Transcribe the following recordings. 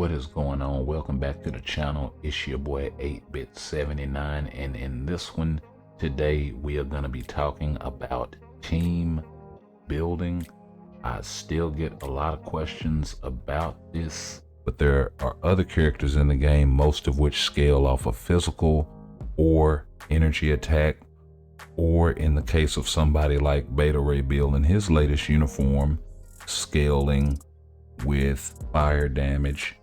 What is going on? Welcome back to the channel. It's your boy 8bit79, and in this one today we are going to be talking about team building. I still get a lot of questions about this, but there are other characters in the game, most of which scale off of physical or energy attack, or in the case of somebody like Beta Ray Bill in his latest uniform, scaling with fire damage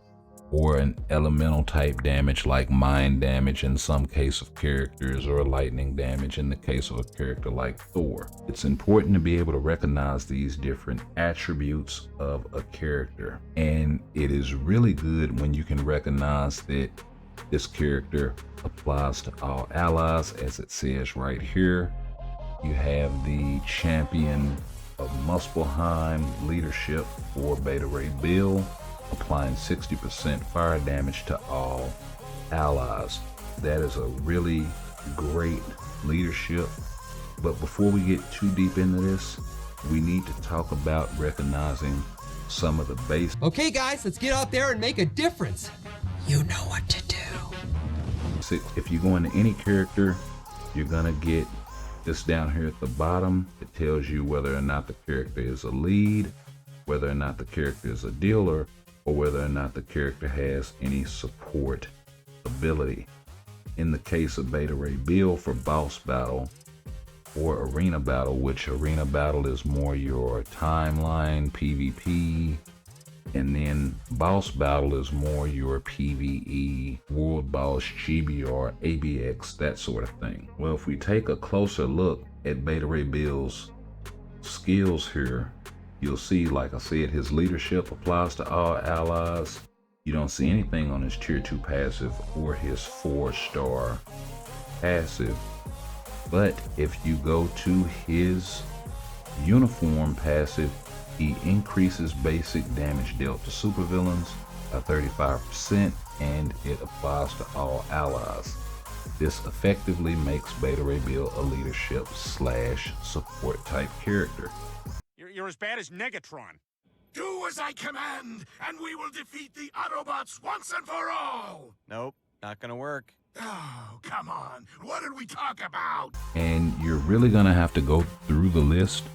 or an elemental type damage like mind damage in some case of characters, or lightning damage in the case of a character like Thor. It's important to be able to recognize these different attributes of a character, and it is really good when you can recognize that this character applies to all allies, as it says right here. You have the champion of Muspelheim leadership for Beta Ray Bill, applying 60% fire damage to all allies. That is a really great leadership. But before we get too deep into this, we need to talk about recognizing some of the basics. Okay guys, let's get out there and make a difference. You know what to do. If you go into any character, you're gonna get this down here at the bottom. It tells you whether or not the character is a lead, whether or not the character is a dealer, or whether or not the character has any support ability. In the case of Beta Ray Bill, for boss battle or arena battle, which arena battle is more your timeline PvP, and then boss battle is more your PvE, world boss, GBR, ABX, that sort of thing. Well, if we take a closer look at Beta Ray Bill's skills here, you'll see, like I said, his leadership applies to all allies. You don't see anything on his tier 2 passive or his 4-star passive. But if you go to his uniform passive, he increases basic damage dealt to supervillains by 35%, and it applies to all allies. This effectively makes Beta Ray Bill a leadership / support type character. You're as bad as Negatron. Do as I command, and we will defeat the Autobots once and for all! Nope, not gonna work. Oh, come on. What did we talk about? And you're really gonna have to go through the list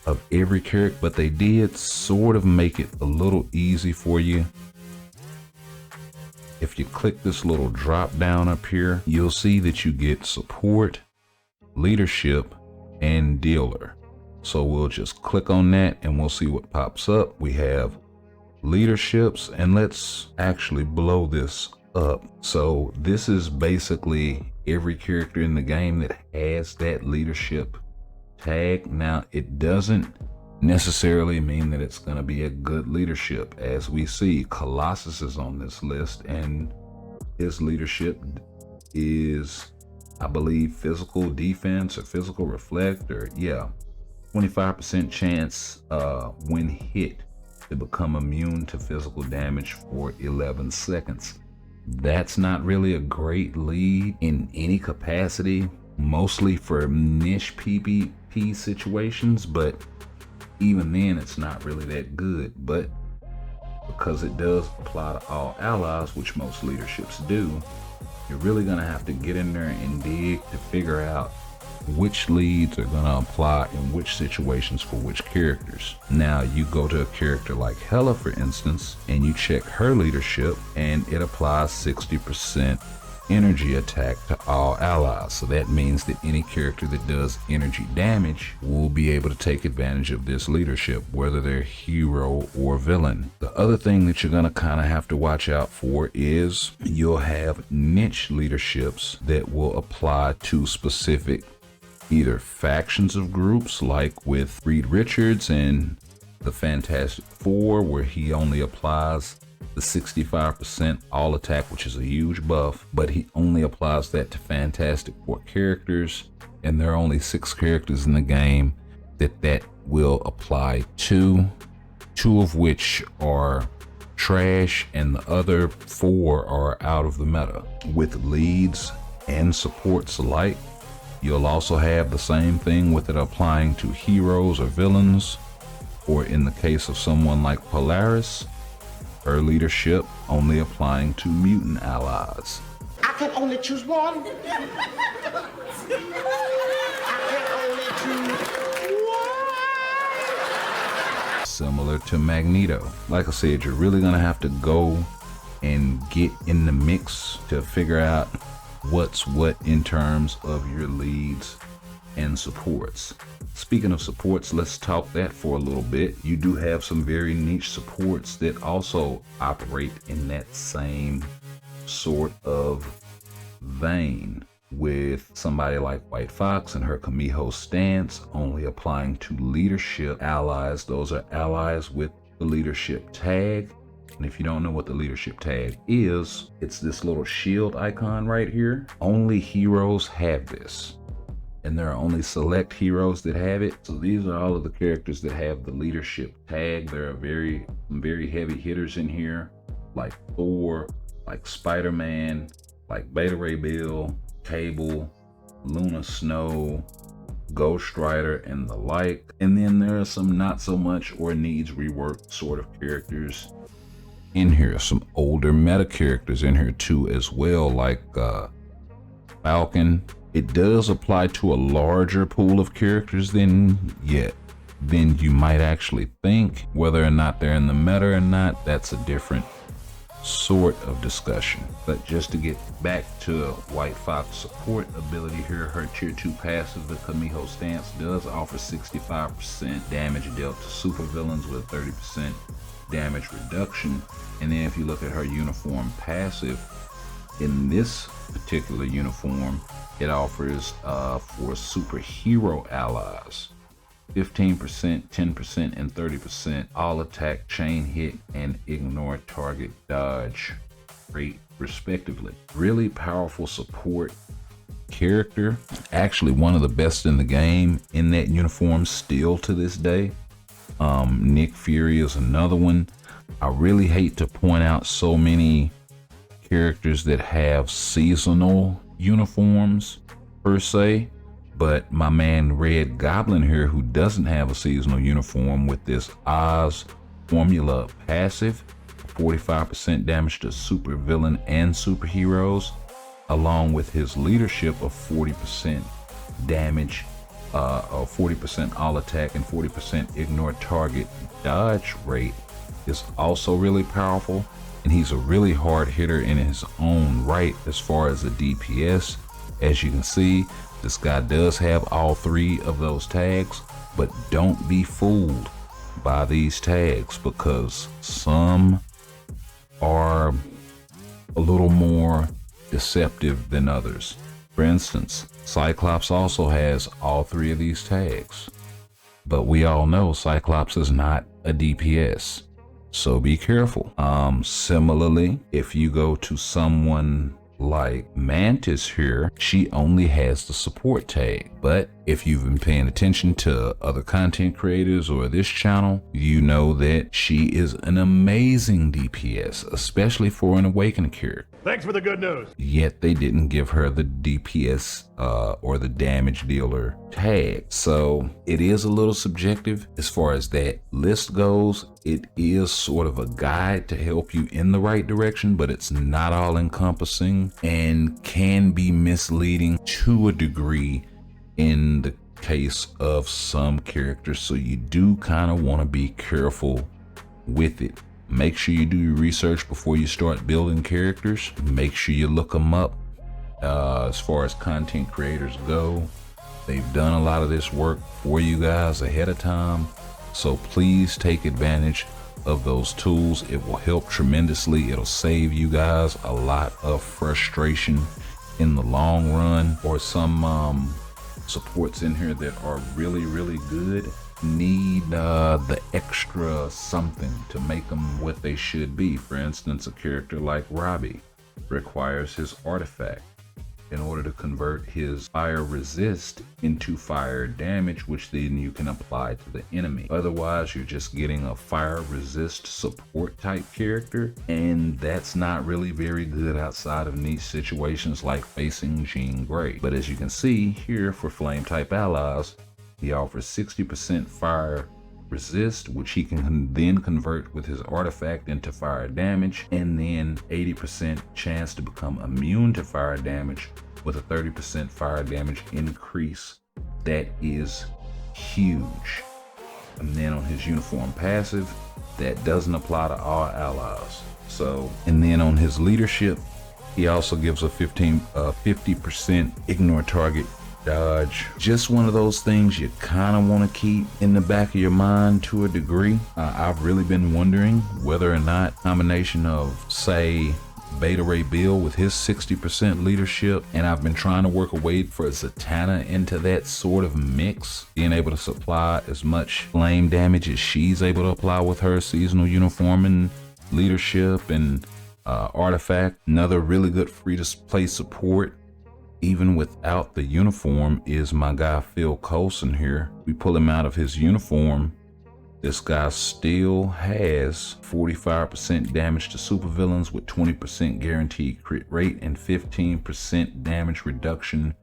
of every character, but they did sort of make it a little easy for you. If you click this little drop down up here, you'll see that you get support, leadership, and dealer. So we'll just click on that and we'll see what pops up. We have leaderships, and let's actually blow this up. So this is basically every character in the game that has that leadership tag. Now, it doesn't necessarily mean that it's going to be a good leadership. As we see, Colossus is on this list, and his leadership is, I believe, physical defense or physical reflect, or 25% chance when hit to become immune to physical damage for 11 seconds. That's not really a great lead in any capacity, mostly for niche PvP situations, but even then it's not really that good. But because it does apply to all allies, which most leaderships do, you're really gonna have to get in there and dig to figure out which leads are going to apply in which situations for which characters. Now, you go to a character like Hela, for instance, and you check her leadership, and it applies 60% energy attack to all allies. So that means that any character that does energy damage will be able to take advantage of this leadership, whether they're hero or villain. The other thing that you're going to kind of have to watch out for is you'll have niche leaderships that will apply to specific either factions of groups, like with Reed Richards and the Fantastic Four, where he only applies the 65% all attack, which is a huge buff, but he only applies that to Fantastic Four characters, and there are only 6 characters in the game that will apply to, 2 of which are trash and the other 4 are out of the meta. With leads and supports alike, you'll also have the same thing with it applying to heroes or villains, or in the case of someone like Polaris, Her leadership only applying to mutant allies. I can only choose one. I can only choose one. Similar to Magneto. Like I said, you're really gonna have to go and get in the mix to figure out what's what in terms of your leads and supports. Speaking of supports, let's talk that for a little bit. You do have some very niche supports that also operate in that same sort of vein, with somebody like White Fox and her Kamiho stance only applying to leadership allies. Those are allies with the leadership tag. And if you don't know what the leadership tag is, it's this little shield icon right here. Only heroes have this, and there are only select heroes that have it. So these are all of the characters that have the leadership tag. There are very heavy hitters in here, like Thor, like Spider-Man, like Beta Ray Bill, Cable, Luna Snow, Ghost Rider, and the like. And then there are some not so much or needs rework sort of characters in here. Some older meta characters in here too as well, like Falcon. It does apply to a larger pool of characters than you might actually think. Whether or not they're in the meta or not, that's a different sort of discussion. But just to get back to White Fox support ability here, her tier 2 passive, the Kamiho stance, does offer 65% damage dealt to supervillains with 30% damage reduction. And then if you look at her uniform passive, in this particular uniform, it offers for superhero allies 15%, 10%, and 30% all attack, chain hit, and ignore target dodge rate respectively. Really powerful support character. Actually one of the best in the game in that uniform still to this day. Nick Fury is another one. I really hate to point out so many characters that have seasonal uniforms per se, but my man Red Goblin here, who doesn't have a seasonal uniform, with this Oz formula passive, 45% damage to supervillain and superheroes, along with his leadership of 40% damage, 40% all attack and 40% ignore target dodge rate, is also really powerful. And he's a really hard hitter in his own right as far as the DPS. As you can see, this guy does have all 3 of those tags, but don't be fooled by these tags, because some are a little more deceptive than others. For instance, Cyclops also has all 3 of these tags, but we all know Cyclops is not a DPS. So be careful. Similarly, if you go to someone like Mantis here, she only has the support tag. But if you've been paying attention to other content creators or this channel, you know that she is an amazing DPS, especially for an Awakened character. Thanks for the good news. Yet they didn't give her the DPS or the damage dealer tag. So it is a little subjective as far as that list goes. It is sort of a guide to help you in the right direction, but it's not all encompassing and can be misleading to a degree in the case of some characters. So you do kind of want to be careful with it. Make sure you do your research before you start building characters. Make sure you look them up. As far as content creators go, they've done a lot of this work for you guys ahead of time. So please take advantage of those tools. It will help tremendously. It'll save you guys a lot of frustration in the long run. Or some supports in here that are really, really good need the extra something to make them what they should be. For instance, a character like Robbie requires his artifact in order to convert his fire resist into fire damage, which then you can apply to the enemy. Otherwise, you're just getting a fire resist support type character, and that's not really very good outside of niche situations like facing Jean Grey. But as you can see here, for flame type allies, he offers 60% fire resist, which he can then convert with his artifact into fire damage, and then 80% chance to become immune to fire damage with a 30% fire damage increase. That is huge. And then on his uniform passive, that doesn't apply to all allies. So, and then on his leadership, he also gives a 50% ignore target dodge. Just one of those things you kind of want to keep in the back of your mind to a degree. I've really been wondering whether or not combination of, say, Beta Ray Bill with his 60% leadership, and I've been trying to work a way for Zatanna into that sort of mix, being able to supply as much flame damage as she's able to apply with her seasonal uniform and leadership and artifact. Another really good free to play support even without the uniform is my guy Phil Coulson here. We pull him out of his uniform, this guy still has 45% damage to supervillains with 20% guaranteed crit rate and 15% damage reduction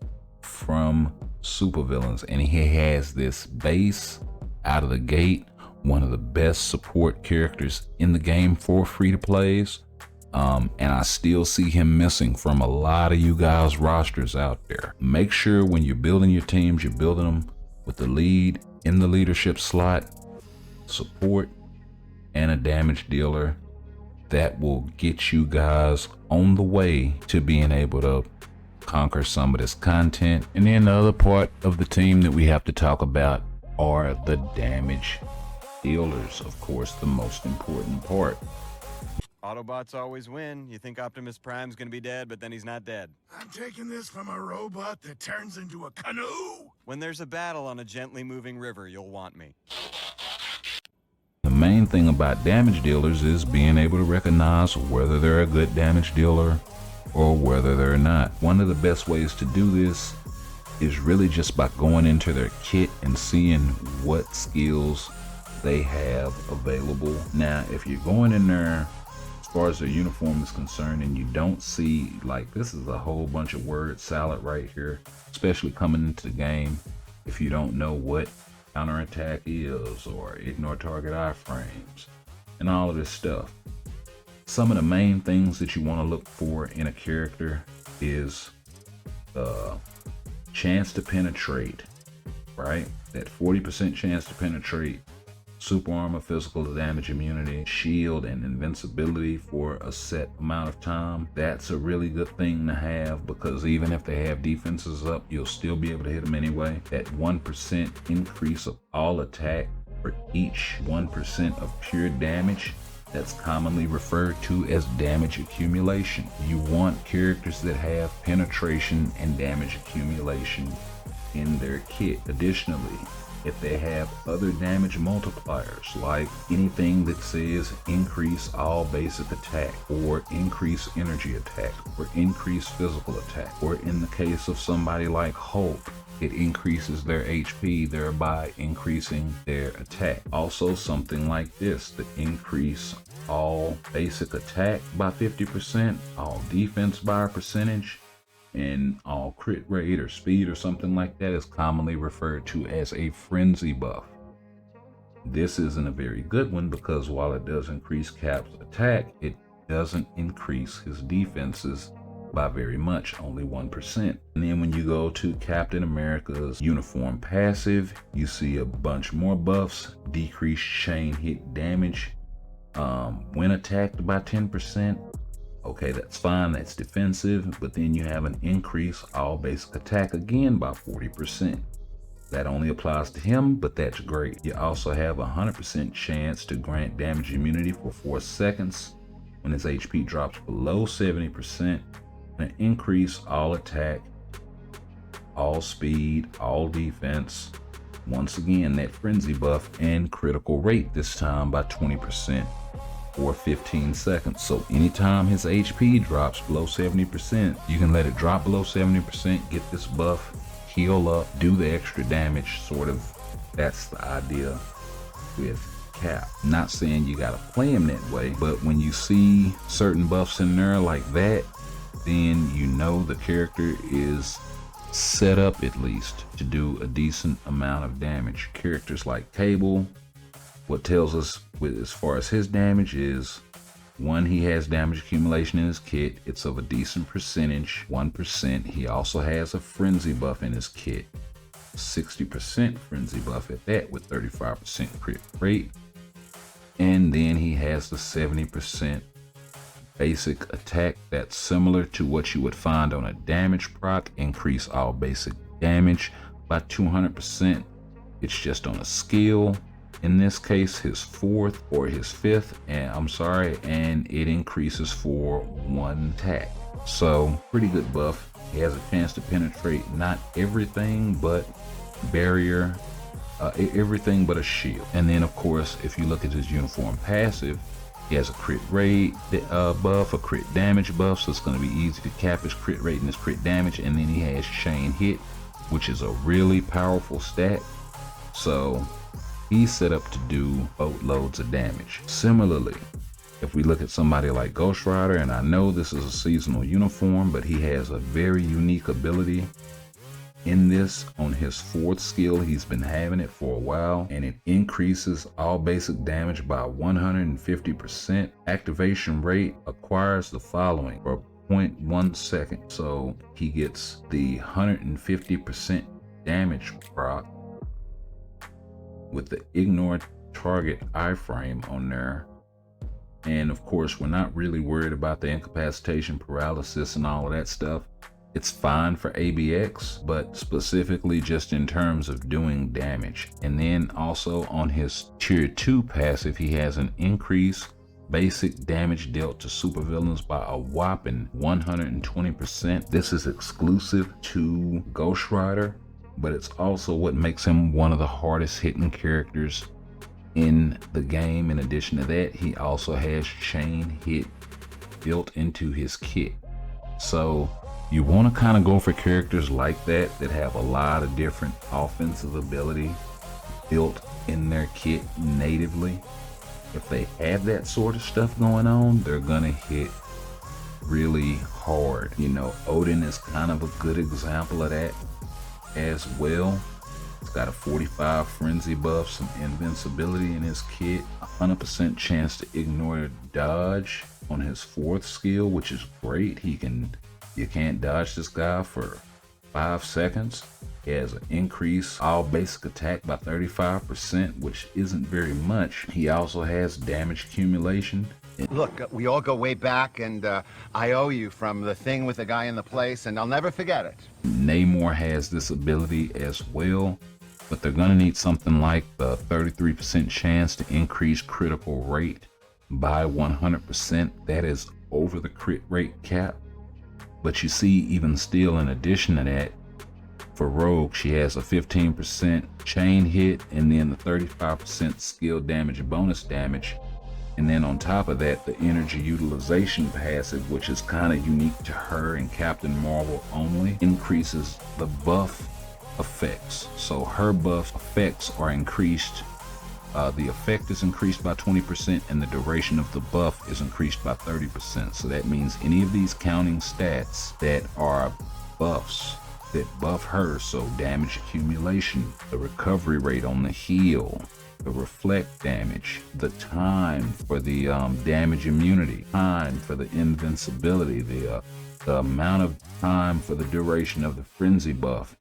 from supervillains. And he has this base out of the gate, one of the best support characters in the game for free to plays. And I still see him missing from a lot of you guys' rosters out there. Make sure when you're building your teams, you're building them with the lead in the leadership slot, support, and a damage dealer. That will get you guys on the way to being able to conquer some of this content. And then the other part of the team that we have to talk about are the damage dealers. Of course, the most important part. Autobots always win. You think Optimus Prime's gonna be dead, but then he's not dead. I'm taking this from a robot that turns into a canoe. When there's a battle on a gently moving river, you'll want me. The main thing about damage dealers is being able to recognize whether they're a good damage dealer or whether they're not. One of the best ways to do this is really just by going into their kit and seeing what skills they have available. Now, if you're going in there as far as their uniform is concerned and you don't see, like, this is a whole bunch of word salad right here, especially coming into the game. If you don't know what counterattack is or ignore target iframes and all of this stuff, some of the main things that you want to look for in a character is chance to penetrate, right? That 40% chance to penetrate, super armor, physical damage immunity, shield, and invincibility for a set amount of time. That's a really good thing to have, because even if they have defenses up, you'll still be able to hit them anyway. That 1% increase of all attack for each 1% of pure damage, that's commonly referred to as damage accumulation. You want characters that have penetration and damage accumulation in their kit. Additionally, if they have other damage multipliers, like anything that says increase all basic attack, or increase energy attack, or increase physical attack, or in the case of somebody like Hulk, it increases their HP, thereby increasing their attack. Also, something like this, that increase all basic attack by 50%, all defense by a percentage, and all crit rate or speed or something like that is commonly referred to as a frenzy buff. This isn't a very good one, because while it does increase Cap's attack, it doesn't increase his defenses by very much, only 1%. And then when you go to Captain America's uniform passive, you see a bunch more buffs. Decreased chain hit damage when attacked by 10%. Okay, that's fine, that's defensive, but then you have an increase all basic attack again by 40%. That only applies to him, but that's great. You also have a 100% chance to grant damage immunity for 4 seconds when his HP drops below 70%, and an increase all attack, all speed, all defense. Once again, that frenzy buff, and critical rate this time by 20%. For 15 seconds. So anytime his HP drops below 70%, you can let it drop below 70%, get this buff, heal up, do the extra damage, sort of. That's the idea with Cap. Not saying you gotta play him that way, but when you see certain buffs in there like that, then you know the character is set up at least to do a decent amount of damage. Characters like Cable, what tells us as far as his damage is, one, he has damage accumulation in his kit. It's of a decent percentage, 1%. He also has a frenzy buff in his kit, 60% frenzy buff at that, with 35% crit rate. And then he has the 70% basic attack that's similar to what you would find on a damage proc. Increase all basic damage by 200%. It's just on a skill. In this case, his 4th or his 5th, and it increases for 1 attack. So pretty good buff. He has a chance to penetrate not everything but barrier, everything but a shield. And then of course, if you look at his uniform passive, he has a crit rate buff, a crit damage buff, so it's going to be easy to cap his crit rate and his crit damage. And then he has chain hit, which is a really powerful stat. So he's set up to do boatloads of damage. Similarly, if we look at somebody like Ghost Rider, and I know this is a seasonal uniform, but he has a very unique ability in this. On his 4th skill, he's been having it for a while, and it increases all basic damage by 150%. Activation rate acquires the following for 0.1 second. So he gets the 150% damage proc with the ignore target iframe on there. And of course, we're not really worried about the incapacitation, paralysis, and all of that stuff. It's fine for ABX, but specifically just in terms of doing damage. And then also on his tier 2 passive, he has an increase basic damage dealt to supervillains by a whopping 120%. This is exclusive to Ghost Rider, but it's also what makes him one of the hardest hitting characters in the game. In addition to that, he also has chain hit built into his kit. So you want to kind of go for characters like that have a lot of different offensive ability built in their kit natively. If they have that sort of stuff going on, they're gonna hit really hard. You know, Odin is kind of a good example of that as well. It's got a 45 frenzy buff, some invincibility in his kit, 100% chance to ignore dodge on his 4th skill, which is great. You can't dodge this guy for 5 seconds. He has an increase all basic attack by 35%, which isn't very much. He also has damage accumulation. Look, we all go way back, and I owe you from the thing with the guy in the place, and I'll never forget it. Namor has this ability as well, but they're gonna need something like the 33% chance to increase critical rate by 100%. That is over the crit rate cap. But you see, even still, in addition to that, for Rogue, she has a 15% chain hit, and then the 35% skill damage bonus damage. And then on top of that, the energy utilization passive, which is kind of unique to her and Captain Marvel only, increases the buff effects. So her buff effects are increased. The effect is increased by 20%, and the duration of the buff is increased by 30%. So that means any of these counting stats that are buffs that buff her, so damage accumulation, the recovery rate on the heal, the reflect damage, the time for the damage immunity, time for the invincibility, the amount of time for the duration of the frenzy buff,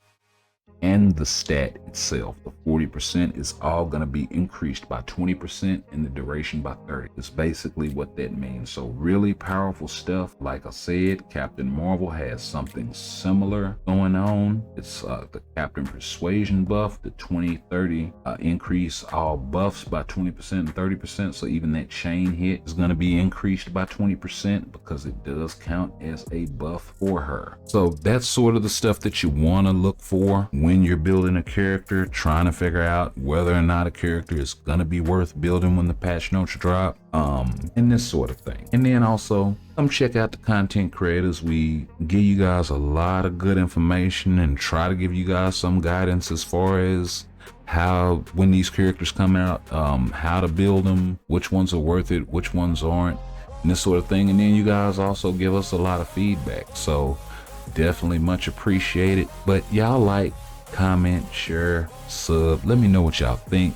and the stat itself, the 40%, is all going to be increased by 20% and the duration by 30. It's basically what that means. So really powerful stuff. Like I said, Captain Marvel has something similar going on. It's the Captain Persuasion buff, the 20-30 increase all buffs by 20% and 30%. So even that chain hit is going to be increased by 20% because it does count as a buff for her. So that's sort of the stuff that you want to look for when you're building a character, trying to figure out whether or not a character is gonna be worth building when the patch notes drop, and this sort of thing. And then also come check out the content creators. We give you guys a lot of good information and try to give you guys some guidance as far as how, when these characters come out, how to build them, which ones are worth it, which ones aren't, and this sort of thing. And then you guys also give us a lot of feedback, so definitely much appreciated. But y'all like, comment, share, sub, let me know what y'all think.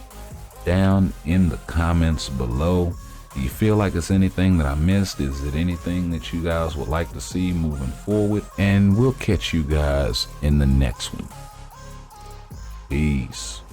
down in the comments below. Do you feel like it's anything that I missed? Is it anything that you guys would like to see moving forward? And we'll catch you guys in the next one. Peace.